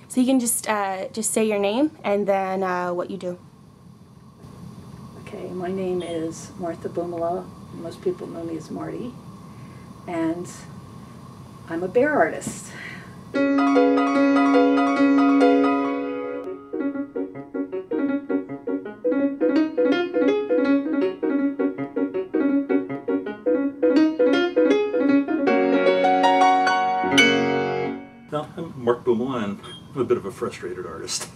So you can just say your name and then what you do. Okay, my name is Martha Bumala. Most people know me as Marty. And I'm a bear artist. No, I'm Mark Bumala, and I'm a bit of a frustrated artist.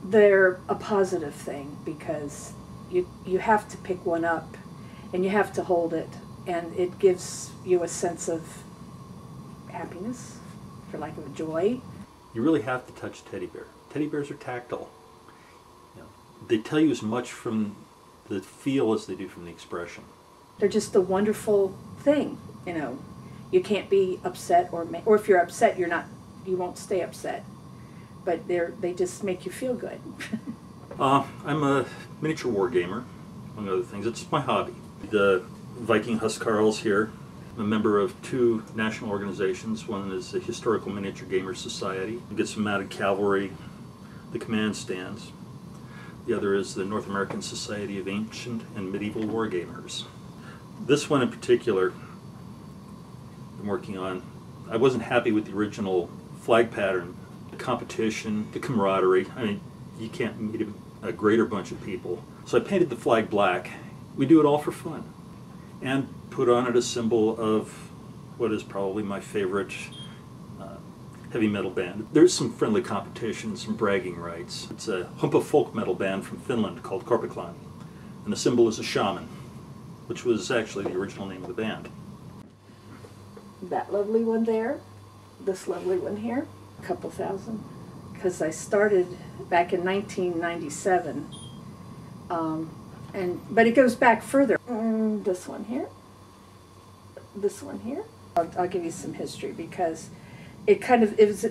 They're a positive thing because you have to pick one up and you have to hold it, and it gives you a sense of happiness, for lack of a joy. You really have to touch a teddy bear. Teddy bears are tactile. You know, they tell you as much from the feel as they do from the expression. They're just a wonderful thing, you know. You can't be upset, or if you're upset, you won't stay upset. But they just make you feel good. I'm a miniature war gamer, among other things. It's my hobby. The Viking Huskarls here. I'm a member of 2 national organizations. One is the Historical Miniature Gamers Society. It gets some mounted cavalry, the command stands. The other is the North American Society of Ancient and Medieval War Gamers. This one in particular I'm working on, I wasn't happy with the original flag pattern. The competition, the camaraderie. I mean, you can't meet a greater bunch of people. So I painted the flag black. We do it all for fun. And put on it a symbol of what is probably my favorite heavy metal band. There's some friendly competition, some bragging rights. It's a humpa folk metal band from Finland called Korpiklan. And the symbol is a shaman, which was actually the original name of the band. That lovely one there, this lovely one here, a couple thousand. Because I started back in 1997, but it goes back further. This one here, this one here. I'll give you some history because it was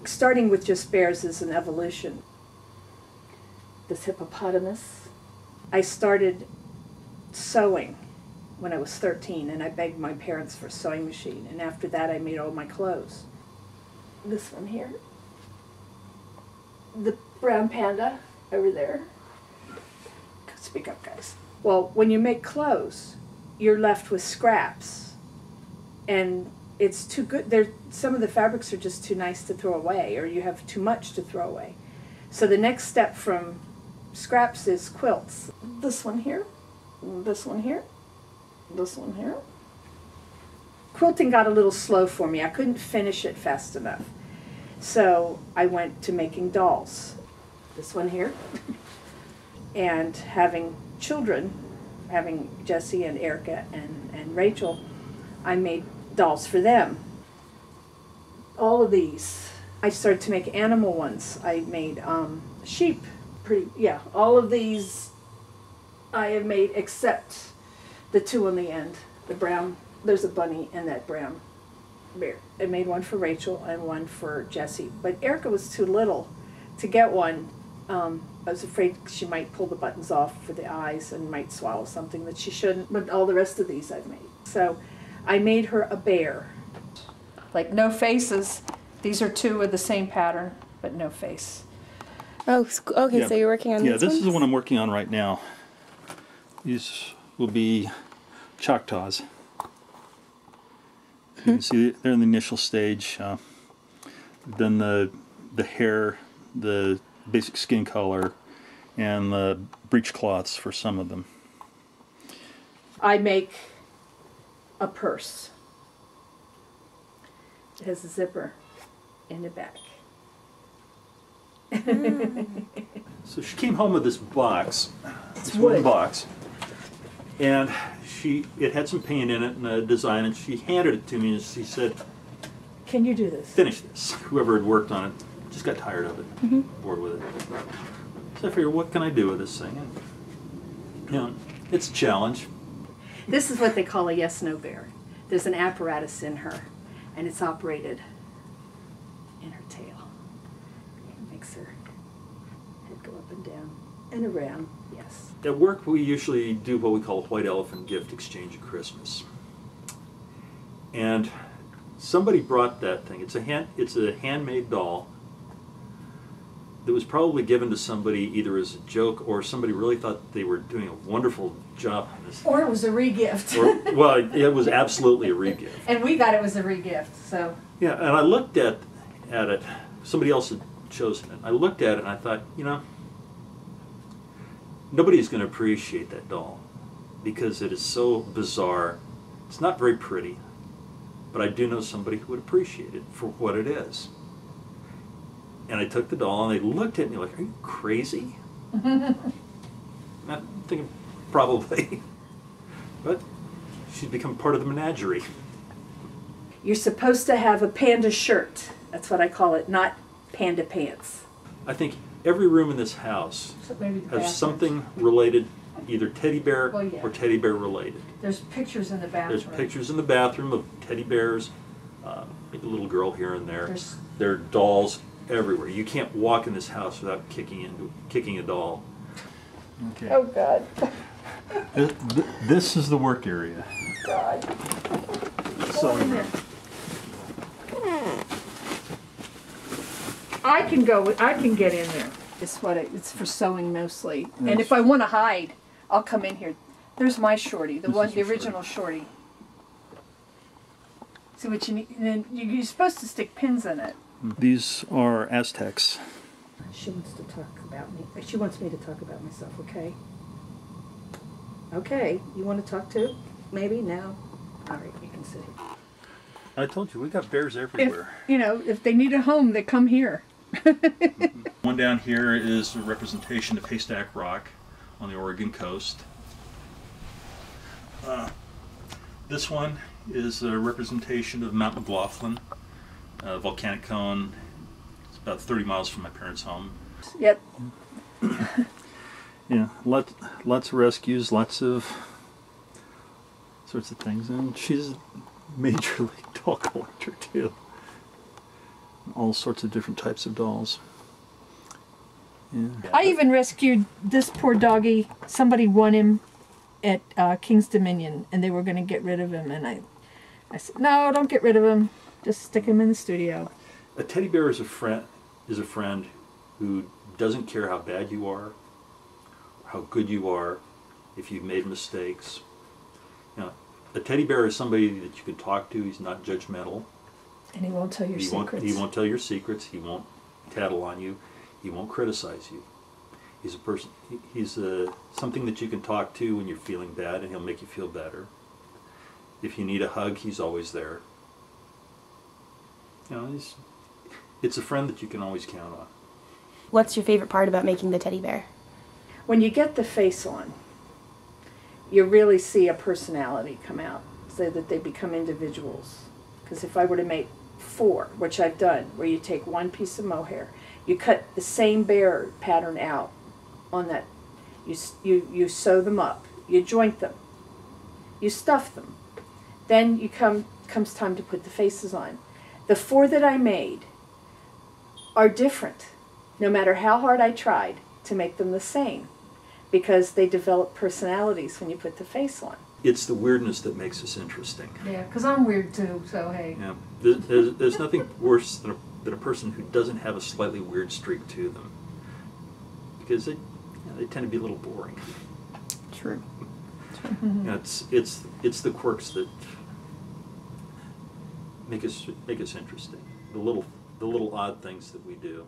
starting with just bears is an evolution. This hippopotamus. I started sewing when I was 13, and I begged my parents for a sewing machine, and after that I made all my clothes. This one here. The brown panda over there. Speak up, guys. Well, when you make clothes, you're left with scraps, and it's too good. Some of the fabrics are just too nice to throw away, or you have too much to throw away. So the next step from scraps is quilts. This one here, this one here, this one here. Quilting got a little slow for me. I couldn't finish it fast enough. So I went to making dolls. This one here. And having children, having Jesse and Erica and Rachel, I made dolls for them. All of these. I started to make animal ones. I made sheep. All of these I have made except the 2 on the end. The brown, there's a bunny and that brown bear. I made one for Rachel and one for Jesse. But Erica was too little to get one. I was afraid she might pull the buttons off for the eyes and might swallow something that she shouldn't, but all the rest of these I've made. So I made her a bear. Like no faces. These are 2 of the same pattern, but no face. Oh, okay, yeah. So you're working on these this ones? is the one I'm working on right now. These will be Choctaws. You can see they're in the initial stage. Then the hair, the basic skin color, and the breechcloths for some of them. I make a purse. It has a zipper in the back. So she came home with this box, It's this wooden wood. box, and it had some paint in it and a design, and she handed it to me and she said, "Can you do this? Finish this." Whoever had worked on it just got tired of it, bored with it. So I figured, what can I do with this thing? And, you know, it's a challenge. This is what they call a yes-no bear. There's an apparatus in her, and it's operated in her tail. It makes her would go up and down and around, yes. At work, we usually do what we call a white elephant gift exchange at Christmas. And somebody brought that thing. It's a handmade doll that was probably given to somebody either as a joke or somebody really thought they were doing a wonderful job on this. Or it was a re-gift. Well, it was absolutely a re-gift. And we got it was a re-gift, so. Yeah, and I looked at it. Somebody else had chosen it. I looked at it and I thought, you know, nobody's going to appreciate that doll because it is so bizarre. It's not very pretty, but I do know somebody who would appreciate it for what it is. And I took the doll and they looked at me like, are you crazy? I'm thinking, probably. But she's become part of the menagerie. You're supposed to have a panda shirt. That's what I call it, not panda pants. I think every room in this house So maybe the has bathroom. something related, either teddy bear Well, yeah. or teddy bear related. There's pictures in the bathroom. There's pictures in the bathroom of teddy bears, maybe a little girl here and there. There's- There are dolls everywhere. You can't walk in this house without kicking a doll. Okay. Oh, God. This is the work area. God. So, I can get in there. It's for sewing mostly. And if I want to hide, I'll come in here. There's my shorty, This is the your original shorty. See what you need, and then you're supposed to stick pins in it. these are Aztecs. She wants to talk about me. She wants me to talk about myself, okay? Okay, you want to talk too? Maybe? No? All right, you can sit here. I told you, we got bears If, everywhere. if they need a home, they come here. One down here is a representation of Haystack Rock on the Oregon coast. This one is a representation of Mount McLaughlin, a volcanic cone. It's about 30 miles from my parents' home. Yep. Yeah, lots of rescues, lots of sorts of things, and she's a major league doll collector too. All sorts of different types of dolls. Yeah. I even rescued this poor doggy. Somebody won him at King's Dominion, and they were going to get rid of him. And I said, no, don't get rid of him. Just stick him in the studio. A teddy bear is a friend who doesn't care how bad you are, how good you are, if you've made mistakes. You know, a teddy bear is somebody that you can talk to. He's not judgmental. And he won't tell your secrets. He won't tell your secrets. He won't tattle on you. He won't criticize you. He's a person. He's something that you can talk to when you're feeling bad, and he'll make you feel better. If you need a hug, he's always there. You know, it's a friend that you can always count on. What's your favorite part about making the teddy bear? When you get the face on, you really see a personality come out, so that they become individuals. Because if I were to make 4, which I've done, where you take one piece of mohair, you cut the same bear pattern out on that, you sew them up, you joint them, you stuff them. Then comes time to put the faces on. The 4 that I made are different, no matter how hard I tried to make them the same, because they develop personalities when you put the face on. It's the weirdness that makes us interesting. Yeah, because I'm weird too, so hey. Yeah, there's nothing worse than a person who doesn't have a slightly weird streak to them, because they tend to be a little boring. True. You know, it's the quirks that make us interesting. The little odd things that we do.